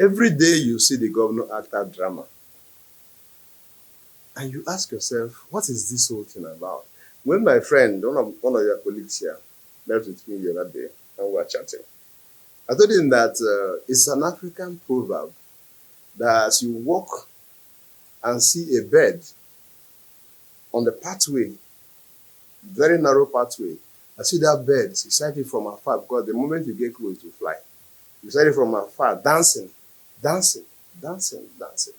Every day you see the governor act that drama. And you ask yourself, what is this whole thing about? When my friend, one of your colleagues here, met with me the other day and we were chatting, I told him that it's an African proverb that as you walk and see a bird on the pathway, very narrow pathway, I see that bird, you sight it from afar because the moment you get close, you fly. You sight it from afar, dancing, dancing, dancing, dancing.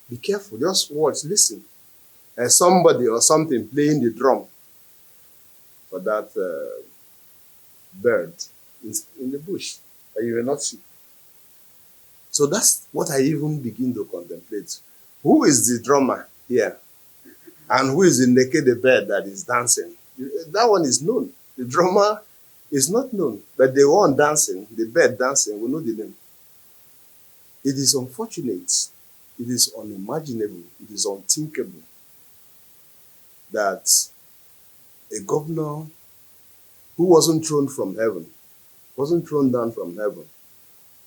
Be careful, just watch, listen. There's somebody or something playing the drum for that bird in the bush that you will not see. So that's what I even begin to contemplate. Who is the drummer here? And who is the naked bird that is dancing? That one is known. The drummer is not known. But the one dancing, the bird dancing, we know the name. It is unfortunate. It is unimaginable. It is unthinkable that a governor who wasn't thrown from heaven, wasn't thrown down from heaven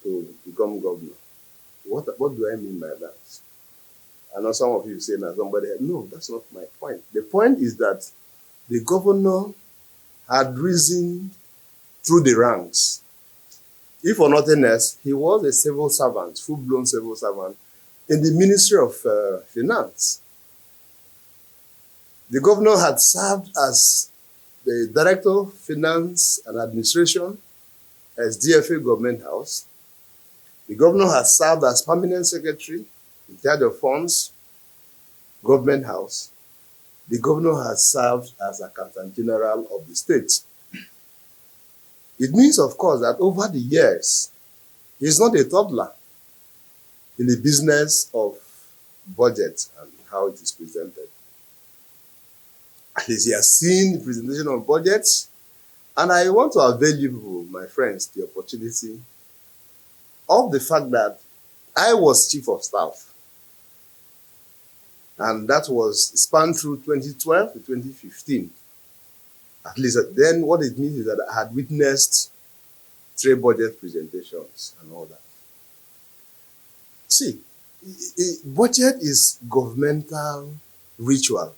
to become governor. What do I mean by that? I know some of you say now somebody, no, that's not my point. The point is that the governor had risen through the ranks. If for nothing else, he was a civil servant, full-blown civil servant in the Ministry of Finance. The governor had served as the Director of Finance and Administration as DFA Government House. The governor had served as Permanent Secretary in charge of funds, Government House. The governor has served as Accountant General of the state. It means, of course, that over the years, he's not a toddler in the business of budget and how it is presented. At least he has seen the presentation of budgets, and I want to avail you, my friends, the opportunity of the fact that I was Chief of Staff, and that was spanned through 2012 to 2015. At least then what it means is that I had witnessed 3 budget presentations and all that. See, budget is governmental ritual.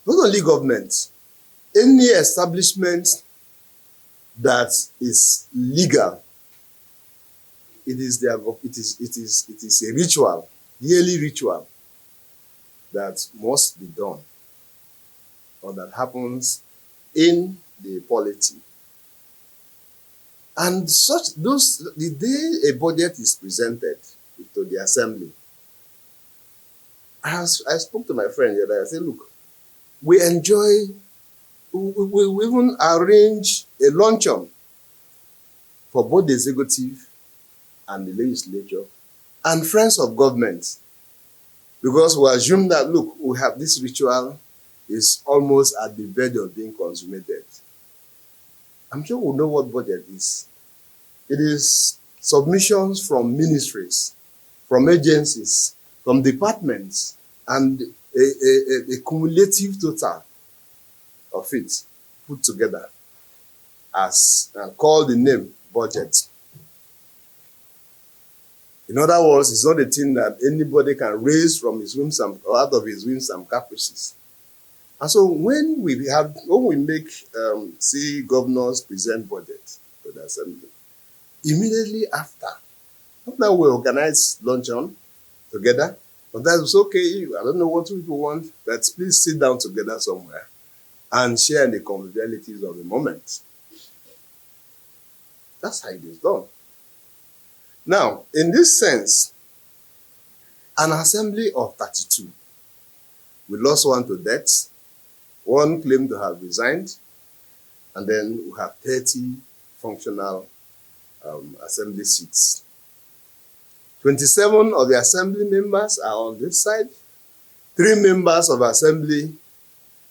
Not only government, any establishment that is legal, it is a ritual, yearly ritual that must be done or that happens in the polity. And the day a budget is presented to the assembly, I spoke to my friend the other day. I said, look, we even arrange a luncheon for both the executive and the legislature and friends of government, because we assume that, look, we have this ritual is almost at the verge of being consummated. I'm sure we know what budget is. It is submissions from ministries, from agencies, from departments, and a cumulative total of it put together as called the name budget. In other words, it's not a thing that anybody can raise from his whims or out of his whims and caprices. And so when we make see governors present budget to the assembly, immediately after we organize luncheon together. But that's okay. I don't know what people want, but please sit down together somewhere and share the convivialities of the moment. That's how it is done. Now, in this sense, an assembly of 32, we lost one to death, one claimed to have resigned, and then we have 30 functional assembly seats. 27 of the assembly members are on this side. 3 members of assembly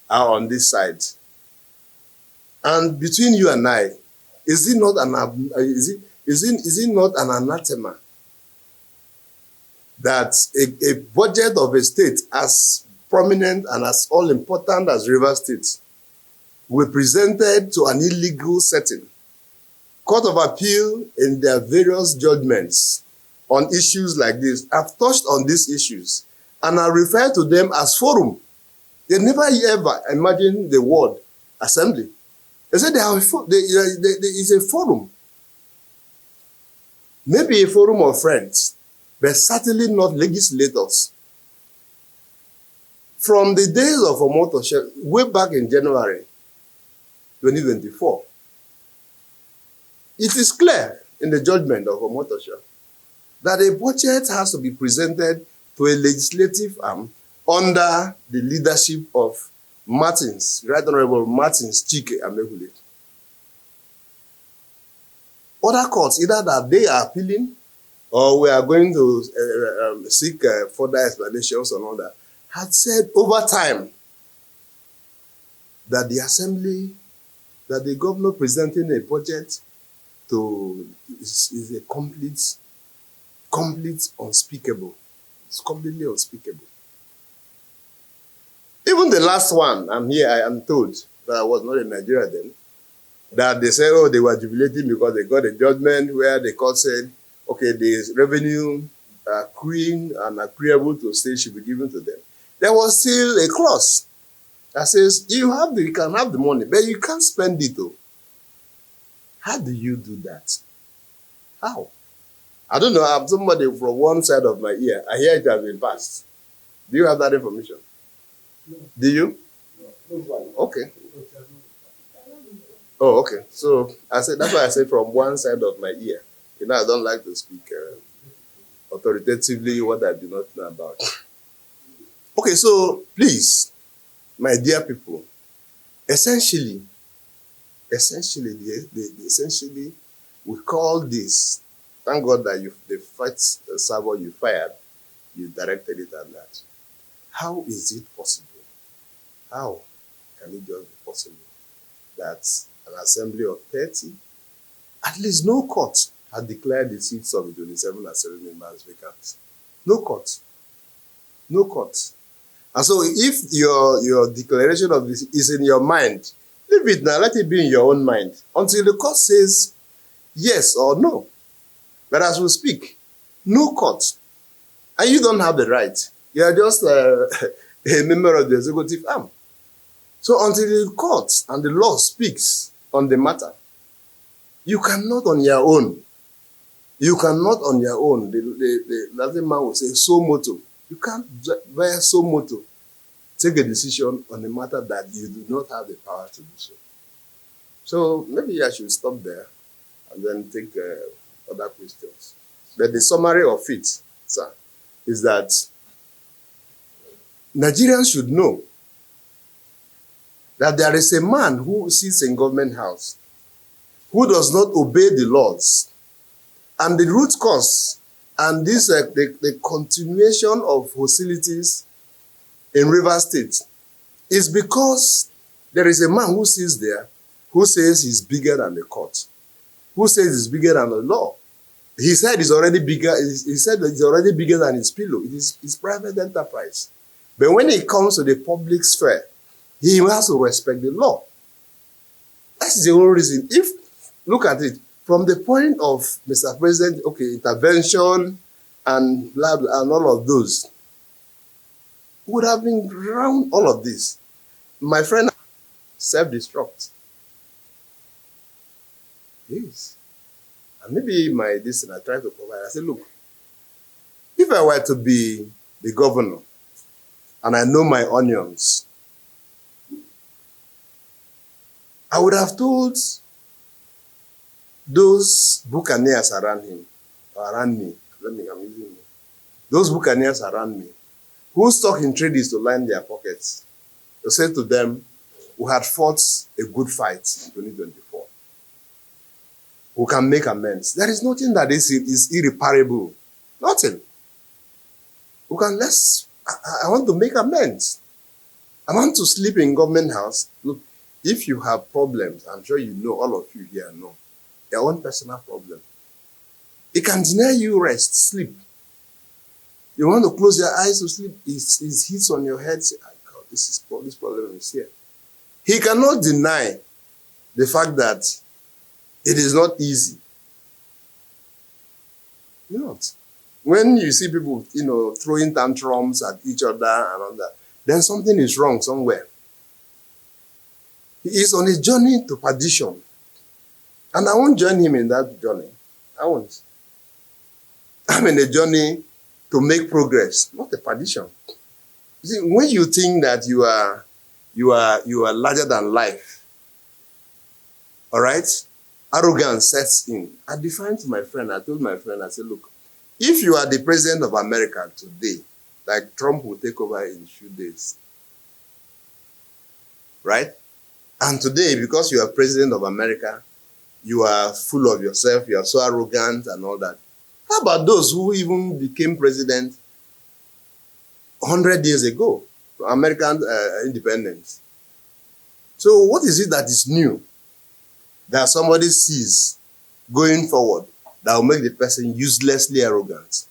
are on this side. And between you and I, is it not an anathema that a budget of a state as prominent and as all important as Rivers State will be presented to an illegal setting Court of Appeal in their various judgments on issues like this have touched on these issues and are referred to them as forum. They never ever imagine the word assembly. They said it's a forum. Maybe a forum of friends, but certainly not legislators. From the days of Okocha, way back in January 2024, it is clear in the judgment of Okocha that a budget has to be presented to a legislative arm under the leadership of Martins, Right Honorable Martins Chike Amehule. Other courts, either that they are appealing or we are going to seek further explanations on all that, had said over time that the assembly, that the governor presenting a budget to is a complete unspeakable. It's completely unspeakable. Even the last one, I am told that I was not in Nigeria then, that they said, oh, they were jubilating because they got a judgment where the court said, okay, the revenue accruing and accruable to state should be given to them. There was still a clause that says you can have the money, but you can't spend it though. How do you do that? How? I don't know. I'm somebody from one side of my ear. I hear it has been passed. Do you have that information? No. Do you? No. Okay. Oh, okay. So I said that's why I said from one side of my ear. You know, I don't like to speak authoritatively what I do not know about. Okay, so please, my dear people, essentially, we call this. Thank God that the first server you fired, you directed it at that. How is it possible? How can it just be possible that an assembly of 30, at least no court had declared the seats of the 27 assembly members vacant? No court. No court. And so if your declaration of this is in your mind, leave it now, let it be in your own mind until the court says yes or no. But as we speak, no court. And you don't have the right. You are just a member of the executive arm. So until the court and the law speaks on the matter, you cannot on your own. You cannot on your own. The Latin man will say, so moto. You can't, via so moto, take a decision on a matter that you do not have the power to do so. So maybe I should stop there and then take other questions. But the summary of it, sir, is that Nigerians should know that there is a man who sits in government house who does not obey the laws. And the root cause and this the continuation of hostilities in Rivers State is because there is a man who sits there who says he's bigger than the court, who says he's bigger than the law. He said he's already bigger. He said that he's already bigger than his pillow. It is his private enterprise. But when it comes to the public sphere, he has to respect the law. That's the only reason. If look at it from the point of Mr. President, okay, intervention and blah blah and all of those would have been around all of this. My friend, self-destruct. Yes. And maybe this I try to provide. I said, look, if I were to be the governor and I know my onions, I would have told those buccaneers around him, or around me, I'm using me, those buccaneers around me, whose stock in trade is to line their pockets, to say to them, we had fought a good fight in 2024. We can make amends. There is nothing that is irreparable. Nothing. I want to make amends. I want to sleep in government house. Look, if you have problems, I'm sure you know, all of you here know, your own personal problem. It can deny you rest, sleep. You want to close your eyes to sleep, it hits on your head, say, oh God, this problem is here. He cannot deny the fact that It is not easy. Not. When you see people, throwing tantrums at each other and all that, then something is wrong somewhere. He is on a journey to perdition. And I won't join him in that journey. I won't. I'm in a journey to make progress, not a perdition. You see, when you think that you are larger than life, all right, arrogance sets in. I defined to my friend, I told my friend, I said, look, if you are the president of America today, like Trump will take over in a few days, right? And today, because you are president of America, you are full of yourself, you are so arrogant and all that. How about those who even became president 100 years ago, American independence? So what is it that is new that somebody sees going forward that will make the person uselessly arrogant?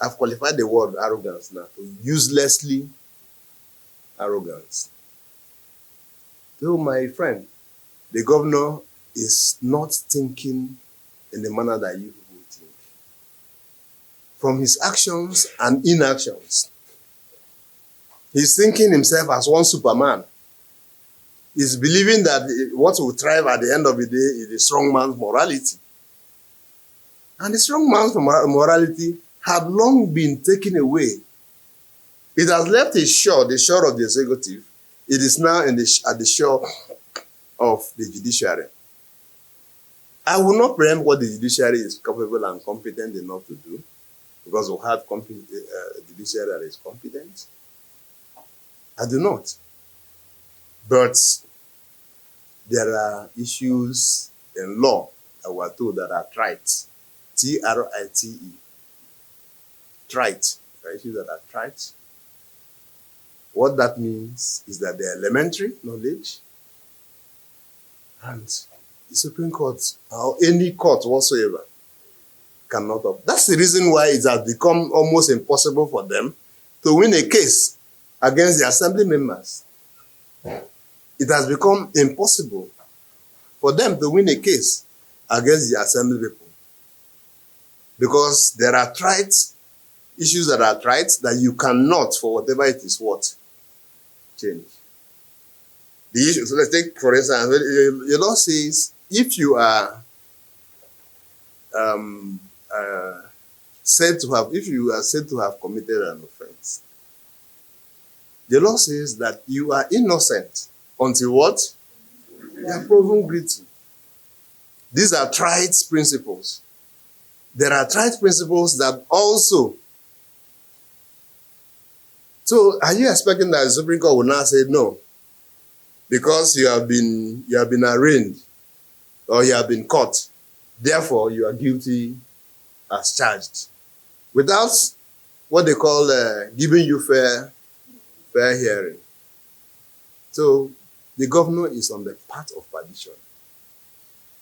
I've qualified the word arrogance now to uselessly arrogant. So my friend, the governor is not thinking in the manner that you people think. From his actions and inactions, he's thinking himself as one Superman. He's believing that what will thrive at the end of the day is the strong man's morality. And the strong man's morality had long been taken away. It has left the shore of the executive. It is now at the shore of the judiciary. I will not preempt what the judiciary is capable and competent enough to do, because we have a judiciary that is competent. I do not. But there are issues in law that we are told that are trite. T-R-I-T-E. Trite. There are issues that are trite. What that means is that they are elementary knowledge, and the Supreme Court, or any court whatsoever, cannot have. That's the reason why it has become almost impossible for them to win a case against the assembly members. It has become impossible for them to win a case against the assembly people, because there are trite issues that are trite that you cannot, for whatever it is worth, change. The issue, so let's take, for instance, the law says if you are said to have committed an offense, the law says that you are innocent until what? You are proven guilty. These are trite principles. There are trite principles that also. So are you expecting that the Supreme Court will now say no? Because you have been arraigned or you have been caught, therefore you are guilty as charged, without what they call giving you fair hearing. So the governor is on the path of perdition.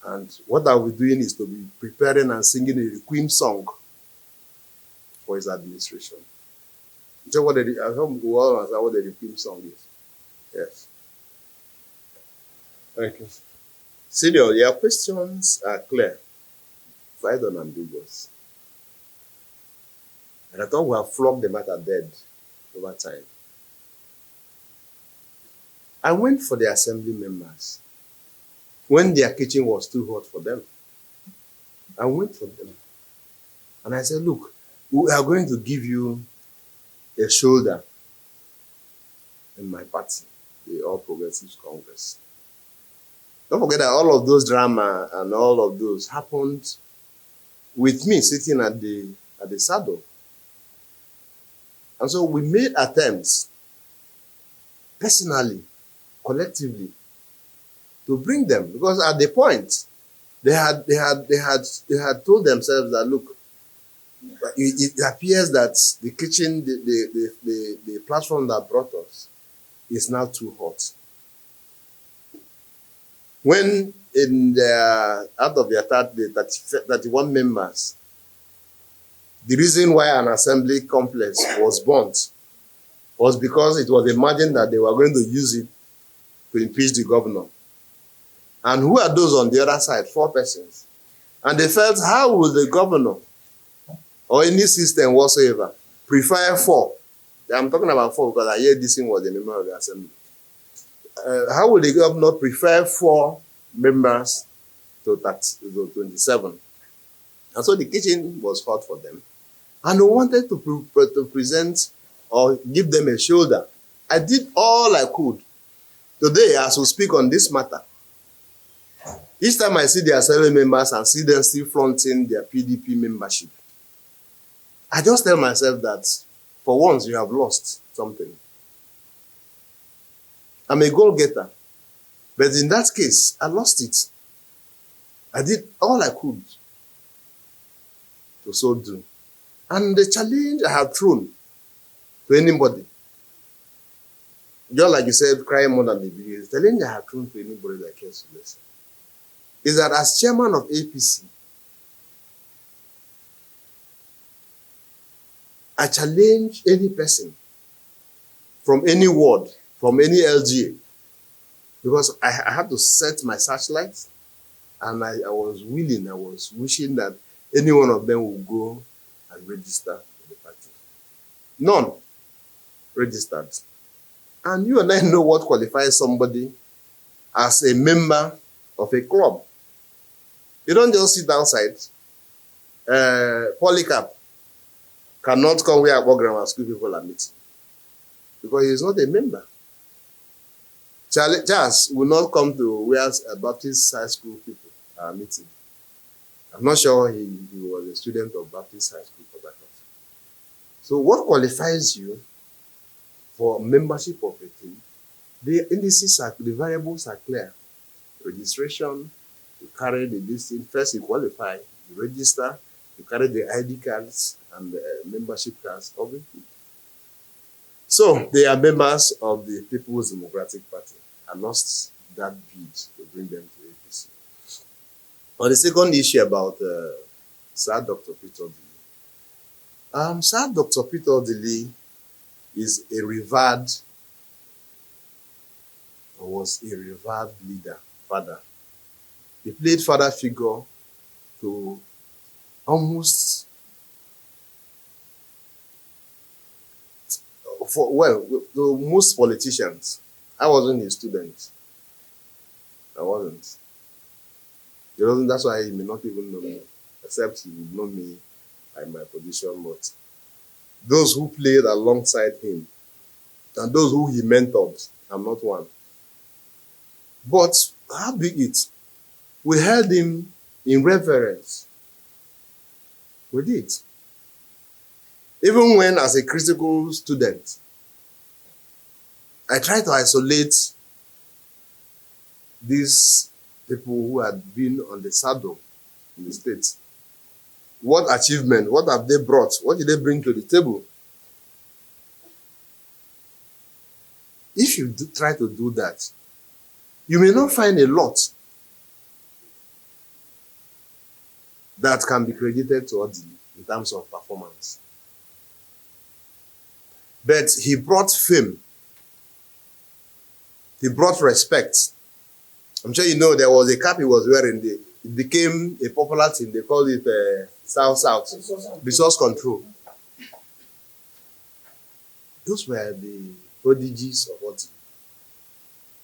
And what I'll be doing is to be preparing and singing a requiem song for his administration. So I hope we all understand what the requiem song is. Yes. Thank you. Senior, your questions are clear, quite unambiguous. And I thought we have flogged the matter dead over time. I went for the assembly members when their kitchen was too hot for them. I went for them. And I said, look, we are going to give you a shoulder in my party, the All Progressives Congress. Don't forget that all of those drama and all of those happened with me sitting at the saddle. And so we made attempts, personally, collectively, to bring them, because at the point they had told themselves that, look, it appears that the kitchen, the platform that brought us is now too hot. When out of their 31 members, the reason why an assembly complex was burnt was because it was imagined that they were going to use it to impeach the governor. And who are those on the other side? 4 persons. And they felt, how will the governor or any system whatsoever prefer 4? I'm talking about 4 because I hear this thing was a member of the assembly. How will the governor prefer 4 members to 27? And so the kitchen was hot for them. And we wanted to present or give them a shoulder. I did all I could. Today, as we speak on this matter, each time I see their assembly members and see them still flaunting their PDP membership, I just tell myself that for once you have lost something. I'm a goal-getter, but in that case, I lost it. I did all I could to so do. And the challenge I have thrown to anybody, just like you said, crying more than the biggest, the challenge I have thrown to anybody that cares to listen is that as chairman of APC, I challenge any person from any ward, from any LGA, because I had to set my searchlight, and I was wishing that any one of them would go and register for the party. None registered. And you and I know what qualifies somebody as a member of a club. You don't just sit outside. Polycarp cannot come where our grammar school people are meeting because he is not a member. Charles will not come to where Baptist high school people are meeting. I'm not sure he was a student of Baptist high school for that. So what qualifies you for membership of a team? The indices are, the variables are clear. Registration, you carry the listing. First you qualify, you register, you carry the ID cards and the membership cards of it. So they are members of the People's Democratic Party. I lost that bid to bring them to APC. On the second issue about Sir Dr. Peter Odili. Sir Dr. Peter Odili is a revered, or was a revered leader, father. He played father figure to almost, to most politicians. I wasn't a student. I wasn't. That's why he may not even know me, except he would know me by my position. But those who played alongside him and those who he mentored, I'm not one. But how big it? We held him in reverence. We did. Even when, as a critical student, I tried to isolate these people who had been on the saddle in the States. What achievement? What have they brought? What did they bring to the table? If you try to do that, you may not find a lot that can be credited to Odili in terms of performance. But he brought fame. He brought respect. I'm sure you know there was a cap he was wearing. It became a popular thing. They called it South, resource control. Those were the prodigies of Odili.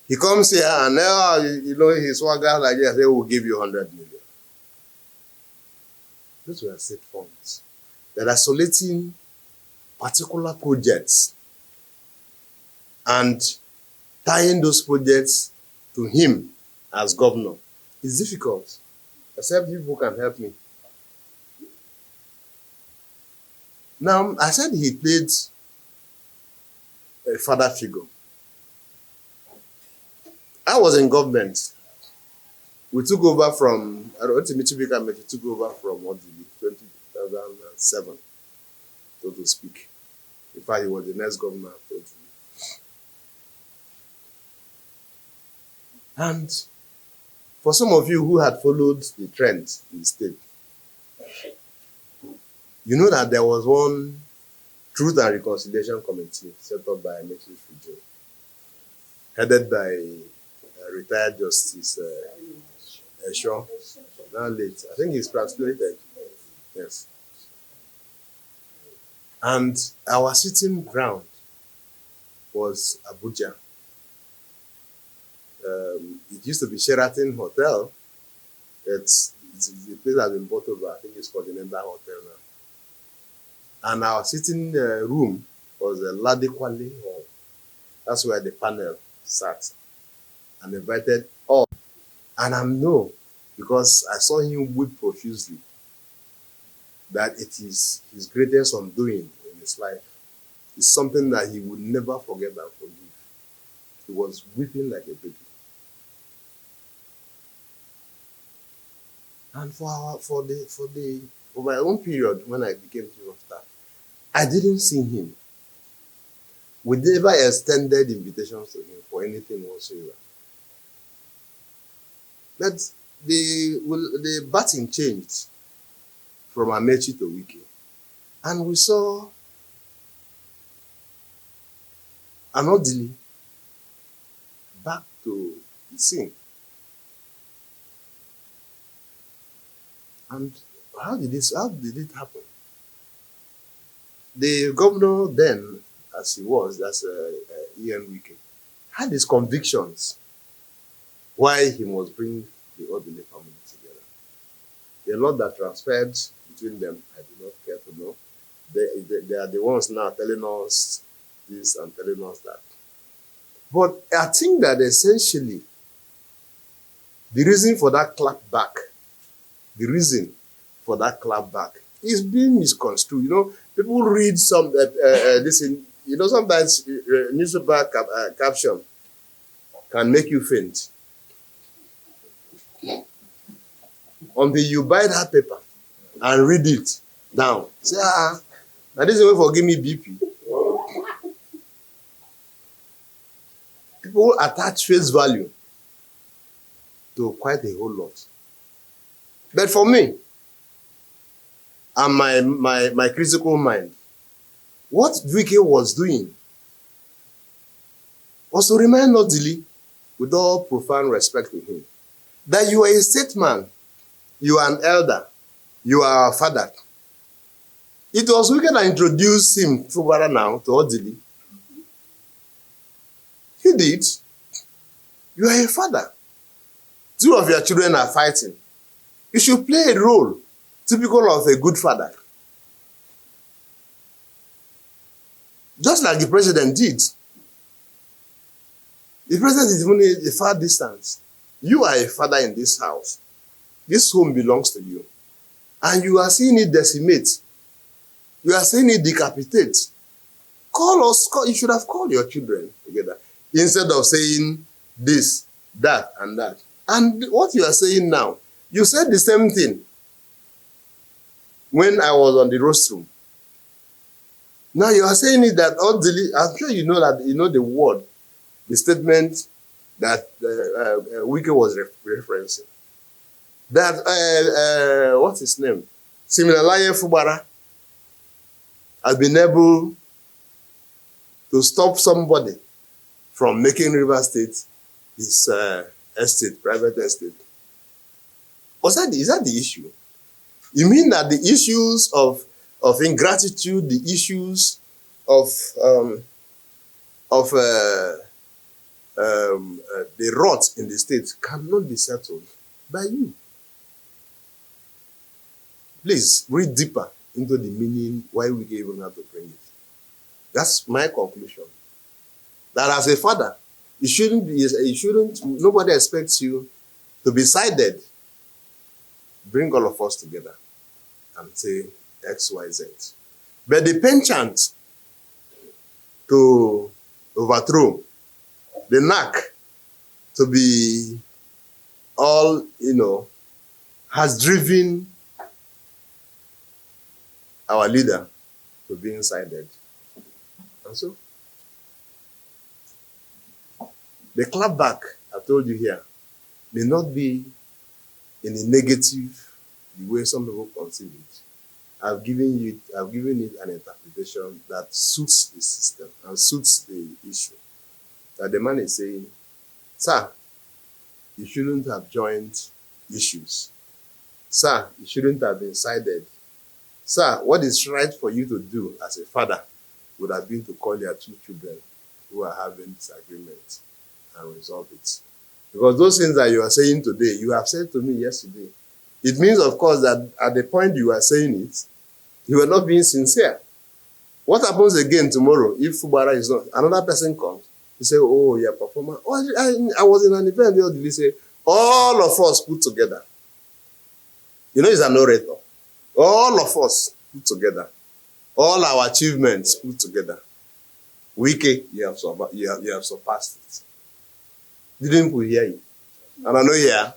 He comes here and now, his swagger like this, they will give you 100 million. Those were state funds. They're isolating particular projects and tying those projects to him as governor is difficult, except people can help me. Now, I said he played a father figure. I was in government. We took over from, took over from Odili, 2007, so to speak. In fact, he was the next governor after Odili. And for some of you who had followed the trend in the state, you know that there was one Truth and Reconciliation Committee set up by Metis Fujo, headed by retired Justice Sure. Now late. I think he's translated. Yes. And our sitting ground was Abuja. It used to be Sheraton Hotel. It's the place has been bought over. I think it's Continental Hotel now. And our sitting room was a Ladequale Hall. That's where the panel sat and invited all. And I know, because I saw him weep profusely, that it is his greatest undoing in his life. It's something that he would never forget and forgive. He was weeping like a baby. And for my own period when I became chief of staff, I didn't see him. We never extended invitations to him for anything whatsoever. But the batting changed from Amechi to Wiki. And we saw an Odili back to the scene. And how did it happen? The governor then, as he was, that's Ian Wiki, had his convictions why he must bring the Odili family together. The lot that transferred between them, I do not care to know. They are the ones now telling us this and telling us that. But I think that essentially the reason for that clapback is being misconstrued. You know, people read some sometimes newspaper caption can make you faint. Until you buy that paper and read it down. Say, now this is way for give me BP. People attach face value to quite a whole lot. But for me, and my critical mind, what Wike was doing was to remind Odili, with all profound respect to him, that you are a statesman, you are an elder, you are a father. It was Wike that introduced him, Fubara now, to Odili. He did. You are a father. Two of your children are fighting. You should play a role typical of a good father. Just like the president did. The president is only a far distance. You are a father in this house. This home belongs to you. And you are seeing it decimate. You are seeing it decapitate. You should have called your children together instead of saying this, that, and that. And what you are saying now, you said the same thing when I was on the rostrum. Now you are saying it that Odili, I'm sure you know the word, the statement that Wike was referencing. That, what's his name? Similalaye Fubara has been able to stop somebody from making River State his private estate. Is that the issue? You mean that the issues of ingratitude, the issues of the rot in the state cannot be settled by you? Please read deeper into the meaning why we even have to bring it. That's my conclusion. That as a father, nobody expects you to be sided. Bring all of us together and say X, Y, Z. But the penchant to overthrow, the knack to be all, has driven our leader to being sided. And so, the clapback, I've told you here, may not be in a negative, the way some people conceive it. I've given it an interpretation that suits the system and suits the issue. That the man is saying, sir, you shouldn't have joined issues. Sir, you shouldn't have been sided. Sir, what is right for you to do as a father would have been to call your two children who are having disagreements and resolve it. Because those things that you are saying today, you have said to me yesterday. It means, of course, that at the point you are saying it, you are not being sincere. What happens again tomorrow if Fubara is not? Another person comes. You say, oh, you're a performer. Oh, I was in an event, Odili say, all of us put together. You know, he's an orator. All of us put together. All our achievements put together. Wike, you have surpassed it. Didn't we hear you? And I know you are.